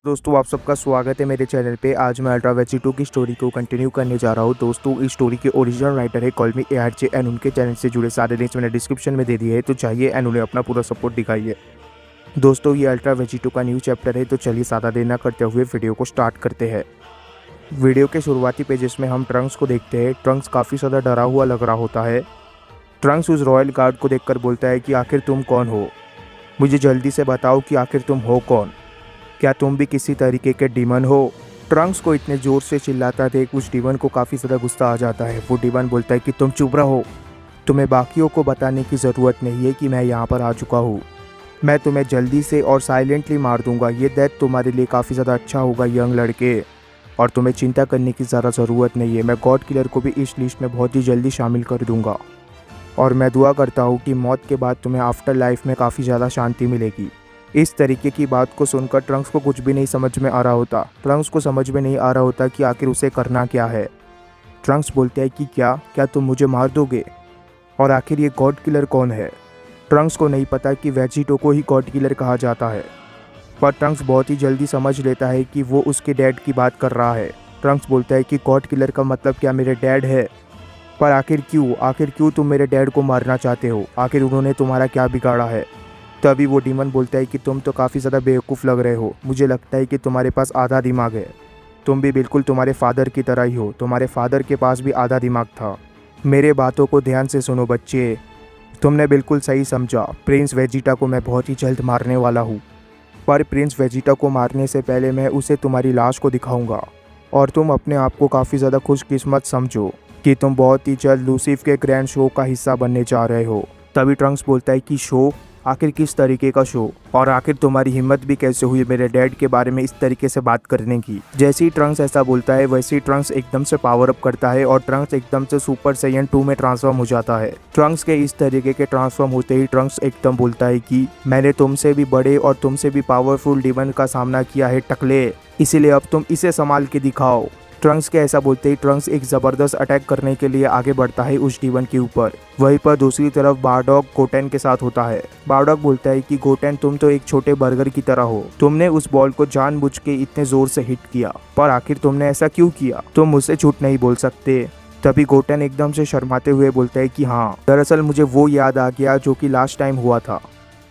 दोस्तों आप सबका स्वागत है मेरे चैनल पे। आज मैं अल्ट्रा वेजिटो की स्टोरी को कंटिन्यू करने जा रहा हूँ। दोस्तों इस स्टोरी के ओरिजिनल राइटर है कॉल मी ARJ एंड उनके चैनल से जुड़े सारे लिंक्स मैंने डिस्क्रिप्शन में दे दिए हैं, तो चाहिए एंड उन्हें अपना पूरा सपोर्ट दिखाइए। दोस्तों ये अल्ट्रा वेजिटो का न्यू चैप्टर है, तो चलिए ज़्यादा देर न करते हुए वीडियो को स्टार्ट करते हैं। वीडियो के शुरुआती पेजेस में हम ट्रंक्स को देखते हैं। ट्रंक्स काफ़ी ज़्यादा डरा हुआ लग रहा होता है। ट्रंक्स उस रॉयल गार्ड को देखकर बोलता है कि आखिर तुम कौन हो, मुझे जल्दी से बताओ कि आखिर तुम हो कौन, क्या तुम भी किसी तरीके के डीमन हो। ट्रंक्स को इतने ज़ोर से चिल्लाता देख उस डीमन को काफ़ी ज़्यादा गुस्सा आ जाता है। वो डीमन बोलता है कि तुम चुप रहो, तुम्हें बाकियों को बताने की ज़रूरत नहीं है कि मैं यहाँ पर आ चुका हूँ। मैं तुम्हें जल्दी से और साइलेंटली मार दूंगा। ये डेथ तुम्हारे लिए काफ़ी ज़्यादा अच्छा होगा यंग लड़के, और तुम्हें चिंता करने की ज़्यादा ज़रूरत नहीं है। मैं गॉड किलर को भी इस लिस्ट में बहुत ही जल्दी शामिल कर दूंगा, और मैं दुआ करता हूँ कि मौत के बाद तुम्हें आफ्टर लाइफ में काफ़ी ज़्यादा शांति मिलेगी। इस तरीके की बात को सुनकर ट्रंक्स को कुछ भी नहीं समझ में आ रहा होता। ट्रंक्स को समझ में नहीं आ रहा होता कि आखिर उसे करना क्या है। ट्रंक्स बोलते हैं कि क्या तुम मुझे मार दोगे, और आखिर ये गॉड किलर कौन है। ट्रंक्स को नहीं पता कि वेजिटो को ही गॉड किलर कहा जाता है, पर ट्रंक्स बहुत ही जल्दी समझ लेता है कि वो उसके डैड की बात कर रहा है। ट्रंक्स बोलता है कि गॉड किलर का मतलब क्या मेरे डैड है, पर आखिर क्यों तुम मेरे डैड को मारना चाहते हो, आखिर उन्होंने तुम्हारा क्या बिगाड़ा है। तभी वो डीमन बोलता है कि तुम तो काफ़ी ज़्यादा बेवकूफ़ लग रहे हो, मुझे लगता है कि तुम्हारे पास आधा दिमाग है, तुम भी बिल्कुल तुम्हारे फादर की तरह ही हो, तुम्हारे फादर के पास भी आधा दिमाग था। मेरे बातों को ध्यान से सुनो बच्चे, तुमने बिल्कुल सही समझा। प्रिंस वेजिटा को मैं बहुत ही जल्द मारने वाला हूँ, पर प्रिंस वेजिटा को मारने से पहले मैं उसे तुम्हारी लाश को दिखाऊंगा, और तुम अपने आप को काफ़ी ज़्यादा खुशकिस्मत समझो कि तुम बहुत ही जल्द लूसीफ के ग्रैंड शो का हिस्सा बनने जा रहे हो। तभी ट्रंक्स बोलता है कि शो, आखिर किस तरीके का शो, और आखिर तुम्हारी हिम्मत भी कैसे हुई मेरे डैड के बारे में इस तरीके से बात करने की। जैसे ही ट्रंक्स ऐसा बोलता है वैसे ही ट्रंक्स एकदम से पावर अप करता है, और ट्रंक्स एकदम से सुपर सैयन 2 में ट्रांसफॉर्म हो जाता है। ट्रंक्स के इस तरीके के ट्रांसफॉर्म होते ही ट्रंक्स एकदम बोलता है कि मैंने तुमसे भी बड़े और तुमसे भी पावरफुल डीमन का सामना किया है टकले, इसीलिए अब तुम इसे संभाल के दिखाओ। ट्रंक्स के ऐसा बोलते ही ट्रंक्स एक ज़बरदस्त अटैक करने के लिए आगे बढ़ता है उस डीमन के ऊपर। वहीं पर दूसरी तरफ बारडॉग गोटेन के साथ होता है। बारडॉग बोलता है कि गोटेन तुम तो एक छोटे बर्गर की तरह हो, तुमने उस बॉल को जानबूझ के इतने जोर से हिट किया, पर आखिर तुमने ऐसा क्यों किया, तुम मुझसे झूठ नहीं बोल सकते। तभी गोटेन एकदम से शर्माते हुए बोलता है कि हाँ, दरअसल मुझे वो याद आ गया जो कि लास्ट टाइम हुआ था।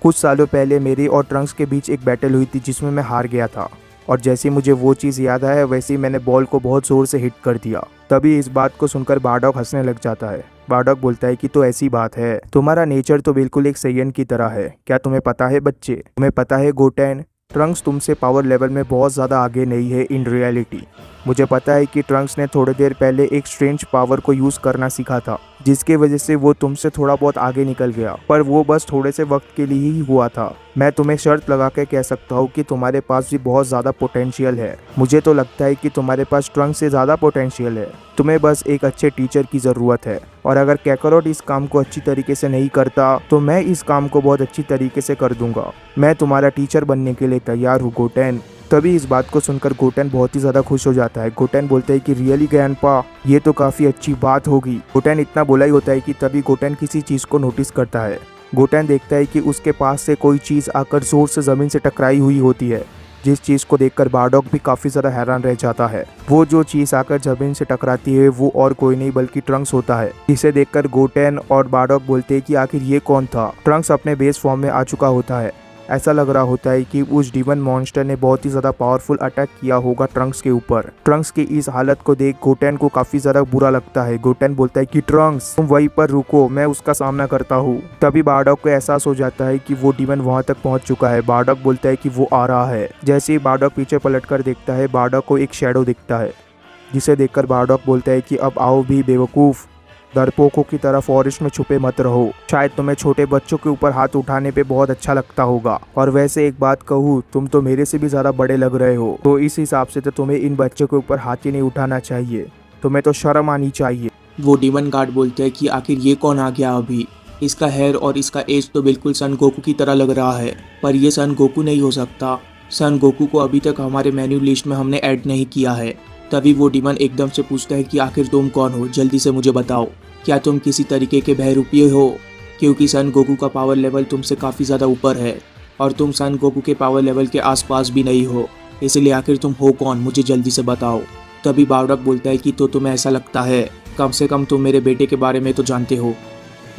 कुछ सालों पहले मेरे और ट्रंक्स के बीच एक बैटल हुई थी जिसमें मैं हार गया था, और जैसे मुझे वो चीज़ याद आया वैसे ही मैंने बॉल को बहुत ज़ोर से हिट कर दिया। तभी इस बात को सुनकर बारडॉग हंसने लग जाता है। बारडॉग बोलता है कि तो ऐसी बात है, तुम्हारा नेचर तो बिल्कुल एक सैयन की तरह है। क्या तुम्हें पता है बच्चे, तुम्हें पता है गोटेन, ट्रंक्स तुमसे पावर लेवल में बहुत ज़्यादा आगे नहीं है इन रियलिटी। मुझे पता है कि ट्रंक्स ने थोड़ी देर पहले एक स्ट्रेंज पावर को यूज़ करना सीखा था, जिसके वजह से वो तुमसे थोड़ा बहुत आगे निकल गया, पर वो बस थोड़े से वक्त के लिए ही हुआ था। मैं तुम्हें शर्त लगा के कह सकता हूँ कि तुम्हारे पास भी बहुत ज़्यादा पोटेंशियल है। मुझे तो लगता है कि तुम्हारे पास ट्रंक्स से ज़्यादा पोटेंशियल है। तुम्हें बस एक अच्छे टीचर की ज़रूरत है, और अगर कैकरोट इस काम को अच्छी तरीके से नहीं करता तो मैं इस काम को बहुत अच्छी तरीके से कर दूंगा। मैं तुम्हारा टीचर बनने के लिए तैयार हूँ गोटेन। तभी इस बात को सुनकर गोटेन बहुत ही ज़्यादा खुश हो जाता है। गोटेन बोलते हैं कि रियली ग्रैंडपा, ये तो काफ़ी अच्छी बात होगी। गोटेन इतना बोला ही होता है कि तभी गोटेन किसी चीज़ को नोटिस करता है। गोटेन देखता है कि उसके पास से कोई चीज़ आकर जोर से ज़मीन से टकराई हुई होती है, जिस चीज़ को देखकर बारडॉग भी काफ़ी ज़्यादा हैरान रह जाता है। वो जो चीज़ आकर ज़मीन से टकराती है वो और कोई नहीं बल्कि ट्रंक्स होता है, जिसे देखकर गोटेन और बारडॉग बोलते हैं कि आखिर ये कौन था। ट्रंक्स अपने बेस फॉर्म में आ चुका होता है। ऐसा लग रहा होता है कि उस डीमन मॉन्स्टर ने बहुत ही ज़्यादा पावरफुल अटैक किया होगा ट्रंक्स के ऊपर। ट्रंक्स की इस हालत को देख गोटेन को काफ़ी ज़्यादा बुरा लगता है। गोटेन बोलता है कि ट्रंक्स तुम वहीं पर रुको, मैं उसका सामना करता हूँ। तभी बारडॉग को एहसास हो जाता है कि वो डीमन वहाँ तक पहुँच चुका है। बारडॉग बोलता है कि वो आ रहा है। जैसे ही बारडॉग पीछे पलटकर देखता है, बारडॉग को एक शैडो दिखता है, जिसे देखकर बारडॉग बोलता है कि अब आओ भी बेवकूफ़, डरपोकों की तरह फॉरेस्ट में छुपे मत रहो। शायद तुम्हें छोटे बच्चों के ऊपर हाथ उठाने पे बहुत अच्छा लगता होगा, और वैसे एक बात कहूँ, तुम तो मेरे से भी ज़्यादा बड़े लग रहे हो, तो इस हिसाब से तो तुम्हें इन बच्चों के ऊपर हाथ ही नहीं उठाना चाहिए, तुम्हें तो शर्म आनी चाहिए। वो डीमन गार्ड बोलते हैं कि आखिर ये कौन आ गया अभी, इसका हेयर और इसका एज तो बिल्कुल सन गोकू की तरह लग रहा है, पर ये सन गोकू नहीं हो सकता। सन गोकू को अभी तक हमारे मेन्यू लिस्ट में हमने ऐड नहीं किया है। तभी वो डीमन एकदम से पूछता है कि आखिर तुम कौन हो, जल्दी से मुझे बताओ, क्या तुम किसी तरीके के बहरूपिये हो, क्योंकि सन गोकू का पावर लेवल तुमसे काफ़ी ज़्यादा ऊपर है, और तुम सन गोकू के पावर लेवल के आसपास भी नहीं हो। इसलिए आखिर तुम हो कौन, मुझे जल्दी से बताओ। तभी बार्डोक बोलता है कि तो तुम्हें ऐसा लगता है, कम से कम तुम मेरे बेटे के बारे में तो जानते हो।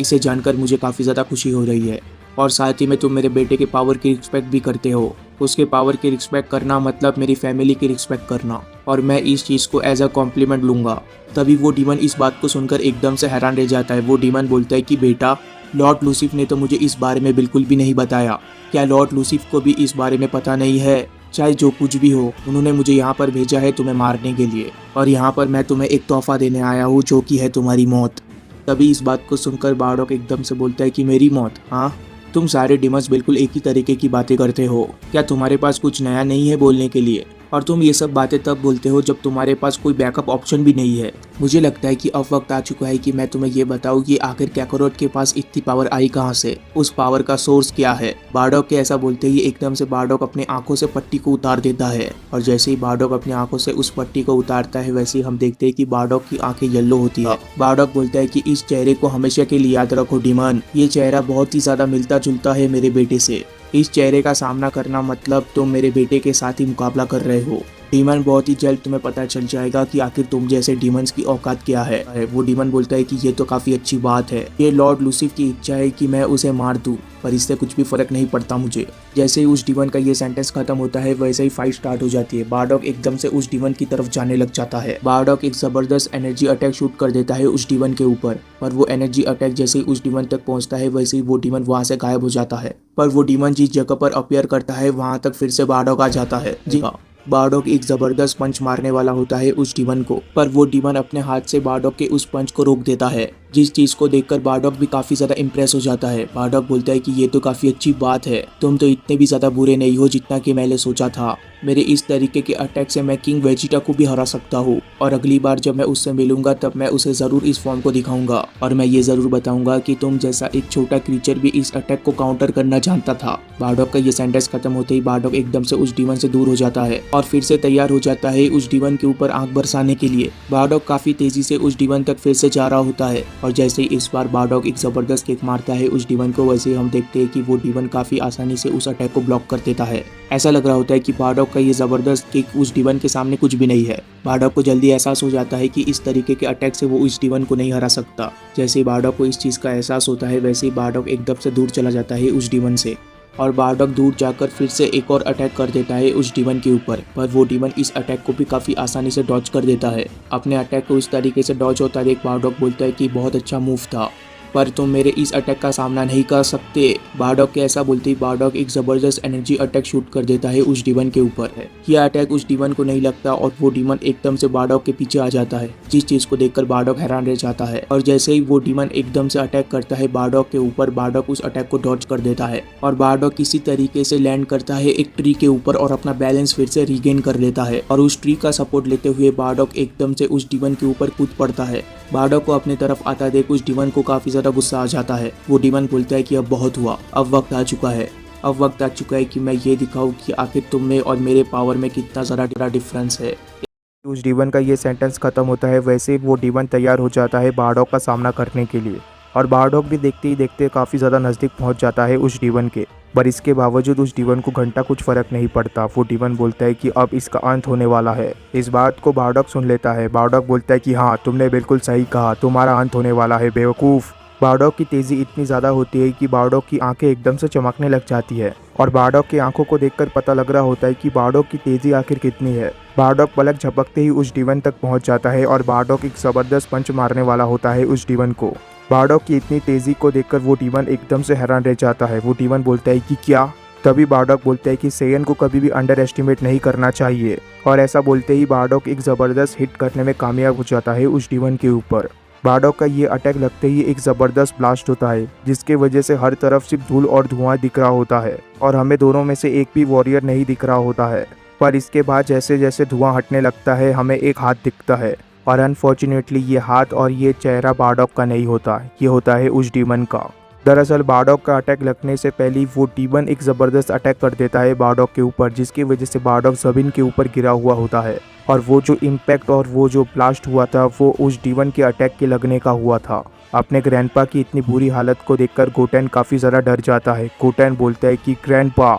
इसे जानकर मुझे काफ़ी ज़्यादा खुशी हो रही है और साथ ही में तुम मेरे बेटे के पावर की रिस्पेक्ट भी करते हो। उसके पावर की रिस्पेक्ट करना मतलब मेरी फैमिली की रिस्पेक्ट करना, और मैं इस चीज़ को एज अ कॉम्प्लीमेंट लूँगा। तभी वो डीमन इस बात को सुनकर एकदम से हैरान रह जाता है। वो डीमन बोलता है कि बेटा, लॉर्ड लूसिफ ने तो मुझे इस बारे में बिल्कुल भी नहीं बताया। क्या लॉर्ड लूसिफ को भी इस बारे में पता नहीं है? चाहे जो कुछ भी हो, उन्होंने मुझे यहाँ पर भेजा है तुम्हें मारने के लिए, और यहाँ पर मैं तुम्हें एक तोहफा देने आया हूँ जो कि है तुम्हारी मौत। तभी इस बात को सुनकर बार्डोक एकदम से बोलता है कि मेरी मौत? हाँ, तुम सारे डिमंस बिल्कुल एक ही तरीके की बातें करते हो। क्या तुम्हारे पास कुछ नया नहीं है बोलने के लिए? और तुम ये सब बातें तब बोलते हो जब तुम्हारे पास कोई बैकअप ऑप्शन भी नहीं है। मुझे लगता है कि अब वक्त आ चुका है कि मैं तुम्हें ये बताऊं कि आखिर कैकारोट के पास इतनी पावर आई कहाँ से, उस पावर का सोर्स क्या है। बार्डोक के ऐसा बोलते ही एकदम से बार्डोक अपनी आंखों से पट्टी को उतार देता है, और जैसे ही बार्डोक अपनी आंखों से उस पट्टी को उतारता है वैसे ही हम देखते हैं कि बार्डोक की आंखें येलो होती है। बार्डोक बोलता है कि इस चेहरे को हमेशा के लिए याद रखो डीमन, ये चेहरा बहुत ही ज्यादा मिलता जुलता है मेरे बेटे से। इस चेहरे का सामना करना मतलब तुम मेरे बेटे के साथ ही मुकाबला कर रहे हो। डीमन, बहुत ही जल्द तुम्हें पता चल जाएगा कि आखिर तुम जैसे डीमंस की औकात क्या है। वो डीमन बोलता है कि ये तो काफी अच्छी बात है, ये लॉर्ड लूसिफ की इच्छा है कि मैं उसे मार दूं, पर इससे कुछ भी फर्क नहीं पड़ता मुझे। जैसे ही उस डीमन का ये सेंटेंस खत्म होता है वैसे ही फाइट स्टार्ट हो जाती है। बार्डोक एकदम से उस डीमन की तरफ जाने लग जाता है। बार्डोक एक जबरदस्त एनर्जी अटैक शूट कर देता है उस डीमन के ऊपर, पर वो एनर्जी अटैक जैसे ही उस डीमन तक पहुंचता है वैसे ही वो डीमन वहां से गायब हो जाता है। पर वो डीमन जिस जगह पर अपीयर करता है वहां तक फिर से बार्डोक आ जाता है। जी हाँ, बार्डोक एक जबरदस्त पंच मारने वाला होता है उस डीमन को, पर वो डीमन अपने हाथ से बार्डोक के उस पंच को रोक देता है, जिस चीज को देखकर बार्डोक भी काफी ज्यादा इंप्रेस हो जाता है। बार्डोक बोलता है कि ये तो काफी अच्छी बात है, तुम तो इतने भी ज्यादा बुरे नहीं हो जितना कि मैंने सोचा था। मेरे इस तरीके के अटैक से मैं किंग वेजिटा को भी हरा सकता हूँ, और अगली बार जब मैं उससे मिलूंगा तब मैं उसे जरूर इस फॉर्म को दिखाऊंगा, और मैं ये जरूर बताऊंगा कि तुम जैसा एक छोटा क्रीचर भी इस अटैक को काउंटर करना जानता था। बार्डोक का ये सेंटेंस खत्म होते ही बार्डोक एकदम से उस डीमन से दूर हो जाता है और फिर से तैयार हो जाता है उस डीमन के ऊपर आंख बरसाने के लिए। बार्डोक काफी तेजी से उस डीमन तक फिर से जा रहा होता है, और जैसे ही इस बार बार्डोक एक जबरदस्त किक मारता है उस डीमन को, वैसे ही हम देखते हैं कि वो डीमन काफी आसानी से उस अटैक को ब्लॉक कर देता है। ऐसा लग रहा होता है कि बार्डोक का ये जबरदस्त किक उस डीमन के सामने कुछ भी नहीं है। बार्डोक को जल्दी एहसास हो जाता है कि इस तरीके के अटैक से वो उस डीमन को नहीं हरा सकता। जैसे ही बार्डोक को इस चीज का एहसास होता है वैसे ही बार्डोक एकदम से दूर चला जाता है उस डीमन से, और बार्डोक दूर जाकर फिर से एक और अटैक कर देता है उस डीमन के ऊपर, पर वो डीमन इस अटैक को भी काफी आसानी से डॉज कर देता है। अपने अटैक को इस तरीके से डॉज होता देख बार्डोक बोलता है कि बहुत अच्छा मूव था, पर तुम मेरे इस अटैक का सामना नहीं कर सकते। बार्डोक के ऐसा बोलते ही बार्डोक एक जबरदस्त एनर्जी अटैक शूट कर देता है उस डीमन के ऊपर। यह अटैक उस डीमन को नहीं लगता और वो डीमन एकदम से बार्डोक के पीछे आ जाता है, जिस चीज को देखकर बार्डोक हैरान रह जाता है। और जैसे ही वो डीमन एकदम से अटैक करता है बार्डोक के ऊपर, बार्डोक उस अटैक को डॉज कर देता है और बार्डोक किसी तरीके से लैंड करता है एक ट्री के ऊपर और अपना बैलेंस फिर से रीगेन कर लेता है, और उस ट्री का सपोर्ट लेते हुए बार्डोक एकदम से उस डीमन के ऊपर कूद पड़ता है। बार्डोक को अपनी तरफ आता देख उस डीमन को काफी ज्यादा गुस्सा आ जाता है। वो डीमन बोलता है कि अब बहुत हुआ, अब वक्त आ चुका है, अब वक्त आ चुका है कि मैं ये दिखाऊं कि आखिर तुम में और मेरे पावर में कितना ज़्यादा डिफरेंस है। उस डीमन का ये सेंटेंस खत्म होता है वैसे ही वो डीमन तैयार हो जाता है बार्डोक का सामना करने के लिए, और बार्डोक भी देखते ही देखते काफ़ी ज़्यादा नज़दीक पहुंच जाता है उस डीमन के, पर इसके बावजूद उस डीमन को घंटा कुछ फ़र्क नहीं पड़ता। वो डीमन बोलता है कि अब इसका अंत होने वाला है। इस बात को बार्डोक सुन लेता है। बार्डोक बोलता है कि हाँ, तुमने बिल्कुल सही कहा, तुम्हारा अंत होने वाला है बेवकूफ़। बार्डोक की तेज़ी इतनी ज़्यादा होती है कि बार्डोक की आंखें एकदम से चमकने लग जाती है, और बार्डोक की आंखों को देखकर पता लग रहा होता है कि बार्डोक की तेज़ी आखिर कितनी है। बार्डोक पलक झपकते ही उस डीमन तक पहुंच जाता है और बार्डोक एक ज़बरदस्त पंच मारने वाला होता है उस डीमन को। बार्डोक की इतनी तेज़ी को देखकर वो डीमन एकदम से हैरान रह जाता है। वो डीमन बोलता है कि क्या? तभी बार्डोक बोलता है कि सेयन को कभी भी अंडर एस्टिमेट नहीं करना चाहिए, और ऐसा बोलते ही बार्डोक एक ज़बरदस्त हिट करने में कामयाब हो जाता है उस डीमन के ऊपर। बार्डोक का ये अटैक लगते ही एक ज़बरदस्त ब्लास्ट होता है, जिसके वजह से हर तरफ सिर्फ धूल और धुआं दिख रहा होता है, और हमें दोनों में से एक भी वॉरियर नहीं दिख रहा होता है। पर इसके बाद जैसे जैसे धुआं हटने लगता है हमें एक हाथ दिखता है, और अनफॉर्चुनेटली ये हाथ और ये चेहरा बार्डोक का नहीं होता, ये होता है उस डीमन का। दरअसल बार्डोक का अटैक लगने से पहले वो डीमन एक ज़बरदस्त अटैक कर देता है बार्डोक के ऊपर, जिसकी वजह से बार्डोक ज़मीन के ऊपर गिरा हुआ होता है, और वो जो इम्पैक्ट और वो जो ब्लास्ट हुआ था वो उस डीमन के अटैक के लगने का हुआ था। अपने ग्रैंडपा की इतनी बुरी हालत को देखकर गोटेन काफ़ी ज़्यादा डर जाता है। गोटेन बोलता है कि ग्रैंडपा,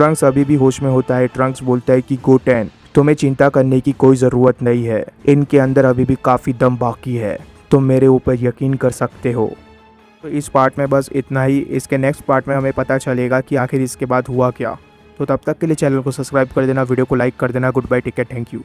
ट्रंक्स अभी भी होश में होता है। ट्रंक्स बोलता है कि गोटेन, तुम्हें चिंता करने की कोई ज़रूरत नहीं है, इनके अंदर अभी भी काफ़ी दम बाकी है, तुम मेरे ऊपर यकीन कर सकते हो। तो इस पार्ट में बस इतना ही। इसके नेक्स्ट पार्ट में हमें पता चलेगा कि आखिर इसके बाद हुआ क्या। तो तब तक के लिए चैनल को सब्सक्राइब कर देना, वीडियो को लाइक कर देना। Good bye, take care, thank you.